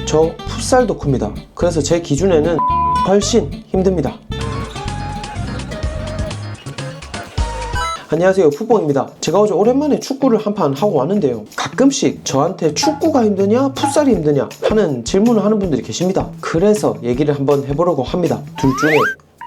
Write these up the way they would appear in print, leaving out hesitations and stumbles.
저 풋살 덕후입니다. 그래서 제 기준에는 훨씬 힘듭니다. 안녕하세요, 풋봉입니다. 제가 어제 오랜만에 축구를 한 판 하고 왔는데요, 가끔씩 저한테 축구가 힘드냐 풋살이 힘드냐 하는 질문을 하는 분들이 계십니다. 그래서 얘기를 한번 해보려고 합니다. 둘 중에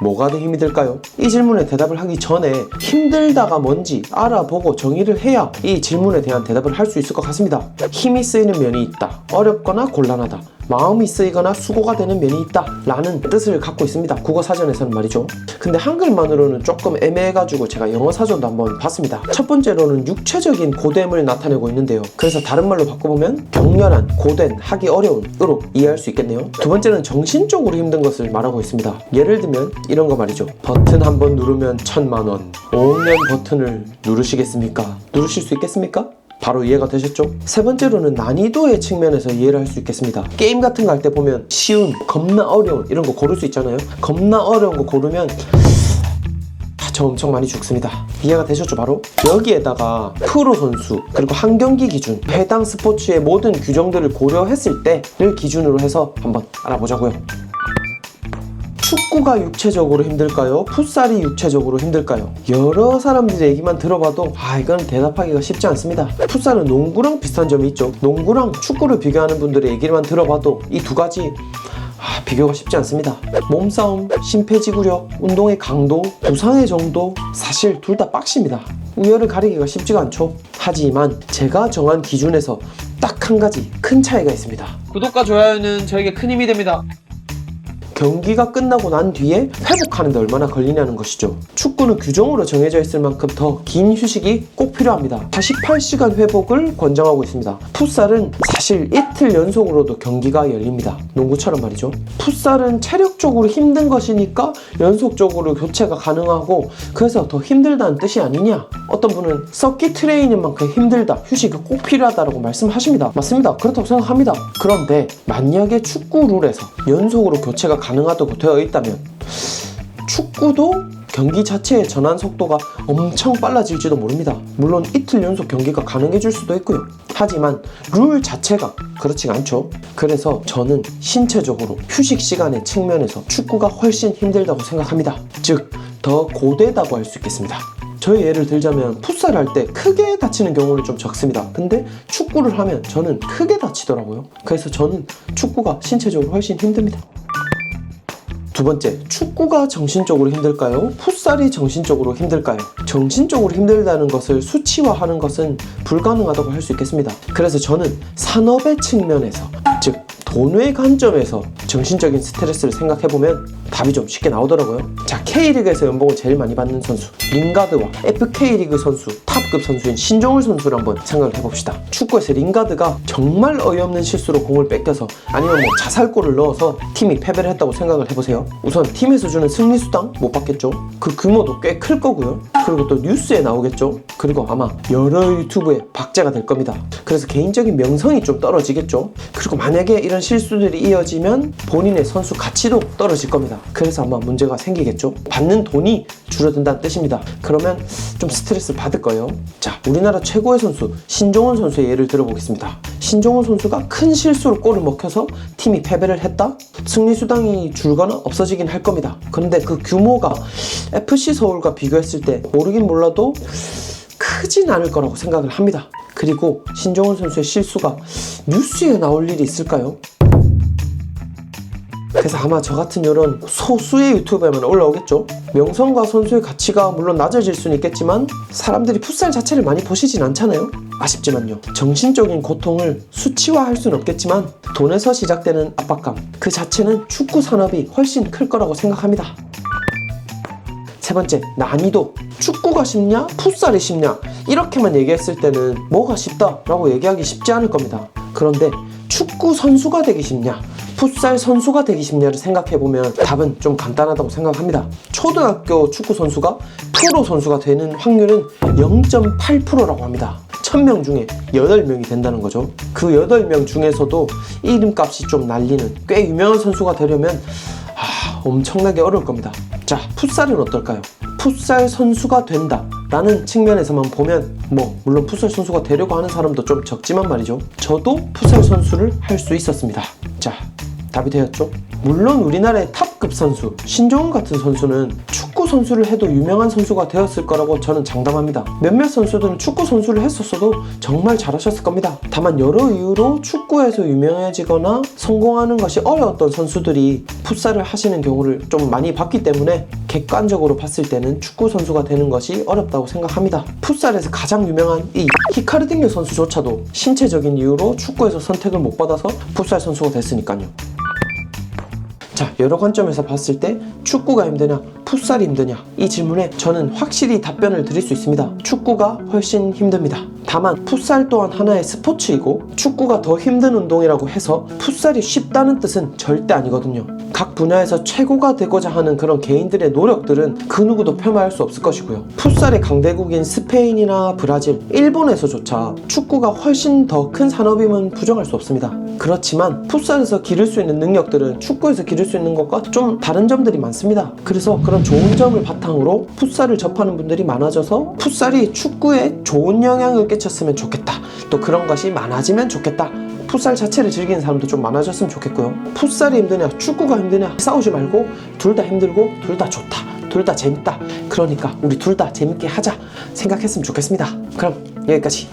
뭐가 더 힘이 들까요? 이 질문에 대답을 하기 전에 힘들다가 뭔지 알아보고 정의를 해야 이 질문에 대한 대답을 할 수 있을 것 같습니다. 힘이 쓰이는 면이 있다, 어렵거나 곤란하다, 마음이 쓰이거나 수고가 되는 면이 있다 라는 뜻을 갖고 있습니다. 국어사전에서는 말이죠. 근데 한글만으로는 조금 애매해가지고 제가 영어사전도 한번 봤습니다. 첫 번째로는 육체적인 고됨을 나타내고 있는데요, 그래서 다른 말로 바꿔보면 격렬한, 고된, 하기 어려운으로 이해할 수 있겠네요. 두 번째는 정신적으로 힘든 것을 말하고 있습니다. 예를 들면 이런 거 말이죠. 버튼 한 번 누르면 1000만원. 5억 년 버튼을 누르시겠습니까? 누르실 수 있겠습니까? 바로 이해가 되셨죠? 세 번째로는 난이도의 측면에서 이해를 할 수 있겠습니다. 게임 같은 거 할 때 보면 쉬운, 겁나 어려운 이런 거 고를 수 있잖아요. 겁나 어려운 거 고르면 저 엄청 많이 죽습니다. 이해가 되셨죠? 바로 여기에다가 프로 선수, 그리고 한 경기 기준, 해당 스포츠의 모든 규정들을 고려했을 때를 기준으로 해서 한번 알아보자고요. 축구가 육체적으로 힘들까요? 풋살이 육체적으로 힘들까요? 여러 사람들의 얘기만 들어봐도 이건 대답하기가 쉽지 않습니다. 풋살은 농구랑 비슷한 점이 있죠. 농구랑 축구를 비교하는 분들의 얘기만 들어봐도 이 두 가지 비교가 쉽지 않습니다. 몸싸움, 심폐지구력, 운동의 강도, 부상의 정도, 사실 둘 다 빡십니다. 우열을 가리기가 쉽지가 않죠. 하지만 제가 정한 기준에서 딱 한 가지 큰 차이가 있습니다. 구독과 좋아요는 저에게 큰 힘이 됩니다. 경기가 끝나고 난 뒤에 회복하는 데 얼마나 걸리냐는 것이죠. 축구는 규정으로 정해져 있을 만큼 더 긴 휴식이 꼭 필요합니다. 48시간 회복을 권장하고 있습니다. 풋살은 사실 이틀 연속으로도 경기가 열립니다. 농구처럼 말이죠. 풋살은 체력적으로 힘든 것이니까 연속적으로 교체가 가능하고 그래서 더 힘들다는 뜻이 아니냐? 어떤 분은 서킷 트레이닝만큼 힘들다, 휴식이 꼭 필요하다고 말씀하십니다. 맞습니다. 그렇다고 생각합니다. 그런데 만약에 축구 룰에서 연속으로 교체가 가능하다고 되어 있다면 축구도 경기 자체의 전환 속도가 엄청 빨라질지도 모릅니다. 물론 이틀 연속 경기가 가능해질 수도 있고요. 하지만 룰 자체가 그렇지가 않죠. 그래서 저는 신체적으로 휴식 시간의 측면에서 축구가 훨씬 힘들다고 생각합니다. 즉, 더 고되다고 할 수 있겠습니다. 저의 예를 들자면 풋살 할 때 크게 다치는 경우는 좀 적습니다. 근데 축구를 하면 저는 크게 다치더라고요. 그래서 저는 축구가 신체적으로 훨씬 힘듭니다. 두 번째, 축구가 정신적으로 힘들까요? 풋살이 정신적으로 힘들까요? 정신적으로 힘들다는 것을 수치화하는 것은 불가능하다고 할 수 있겠습니다. 그래서 저는 산업의 측면에서, 즉 돈의 관점에서 정신적인 스트레스를 생각해보면 답이 좀 쉽게 나오더라고요. 자, K리그에서 연봉을 제일 많이 받는 선수 링가드와 FK리그 선수, 탑급 선수인 신종을 선수를 한번 생각을 해봅시다. 축구에서 링가드가 정말 어이없는 실수로 공을 뺏겨서 아니면 자살골을 넣어서 팀이 패배를 했다고 생각을 해보세요. 우선 팀에서 주는 승리수당 못 받겠죠. 그 규모도 꽤 클 거고요. 그리고 또 뉴스에 나오겠죠. 그리고 아마 여러 유튜브에 박제가 될 겁니다. 그래서 개인적인 명성이 좀 떨어지겠죠. 그리고 만약에 이런 실수들이 이어지면 본인의 선수 가치도 떨어질 겁니다. 그래서 아마 문제가 생기겠죠. 받는 돈이 줄어든다는 뜻입니다. 그러면 좀 스트레스를 받을 거예요. 자, 우리나라 최고의 선수 신종원 선수의 예를 들어보겠습니다. 신종원 선수가 큰 실수로 골을 먹혀서 팀이 패배를 했다? 승리수당이 줄거나 없어지긴 할 겁니다. 그런데 그 규모가 FC 서울과 비교했을 때 모르긴 몰라도 크진 않을 거라고 생각을 합니다. 그리고 신종원 선수의 실수가 뉴스에 나올 일이 있을까요? 그래서 아마 저 같은 이런 소수의 유튜버에만 올라오겠죠. 명성과 선수의 가치가 물론 낮아질 수는 있겠지만 사람들이 풋살 자체를 많이 보시진 않잖아요. 아쉽지만요. 정신적인 고통을 수치화할 수는 없겠지만 돈에서 시작되는 압박감, 그 자체는 축구 산업이 훨씬 클 거라고 생각합니다. 세 번째, 난이도. 축구가 쉽냐? 풋살이 쉽냐? 이렇게만 얘기했을 때는 뭐가 쉽다라고 얘기하기 쉽지 않을 겁니다. 그런데 축구 선수가 되기 쉽냐? 풋살 선수가 되기 쉽냐를 생각해보면 답은 좀 간단하다고 생각합니다. 초등학교 축구 선수가 프로 선수가 되는 확률은 0.8%라고 합니다. 1000명 중에 8명이 된다는 거죠. 그 8명 중에서도 이름값이 좀 날리는 꽤 유명한 선수가 되려면 엄청나게 어려울 겁니다. 자, 풋살은 어떨까요? 풋살 선수가 된다 라는 측면에서만 보면 물론 풋살 선수가 되려고 하는 사람도 좀 적지만 말이죠. 저도 풋살 선수를 할 수 있었습니다. 자, 답이 되었죠? 물론 우리나라의 탑급 선수 신종훈 같은 선수는 축구 선수를 해도 유명한 선수가 되었을 거라고 저는 장담합니다. 몇몇 선수들은 축구 선수를 했었어도 정말 잘하셨을 겁니다. 다만 여러 이유로 축구에서 유명해지거나 성공하는 것이 어려웠던 선수들이 풋살을 하시는 경우를 좀 많이 봤기 때문에 객관적으로 봤을 때는 축구 선수가 되는 것이 어렵다고 생각합니다. 풋살에서 가장 유명한 이 히카르딩요 선수조차도 신체적인 이유로 축구에서 선택을 못 받아서 풋살 선수가 됐으니까요. 자, 여러 관점에서 봤을 때 축구가 힘드냐 풋살이 힘드냐 이 질문에 저는 확실히 답변을 드릴 수 있습니다. 축구가 훨씬 힘듭니다. 다만 풋살 또한 하나의 스포츠이고 축구가 더 힘든 운동이라고 해서 풋살이 쉽다는 뜻은 절대 아니거든요. 각 분야에서 최고가 되고자 하는 그런 개인들의 노력들은 그 누구도 폄하할 수 없을 것이고요. 풋살의 강대국인 스페인이나 브라질, 일본에서조차 축구가 훨씬 더 큰 산업임은 부정할 수 없습니다. 그렇지만 풋살에서 기를 수 있는 능력들은 축구에서 기를 수 있는 것과 좀 다른 점들이 많습니다. 그래서 그런 좋은 점을 바탕으로 풋살을 접하는 분들이 많아져서 풋살이 축구에 좋은 영향을 끼쳤으면 좋겠다. 또 그런 것이 많아지면 좋겠다. 풋살 자체를 즐기는 사람도 좀 많아졌으면 좋겠고요. 풋살이 힘드냐 축구가 힘드냐 싸우지 말고 둘 다 힘들고 둘 다 좋다. 둘 다 재밌다. 그러니까 우리 둘 다 재밌게 하자 생각했으면 좋겠습니다. 그럼 여기까지.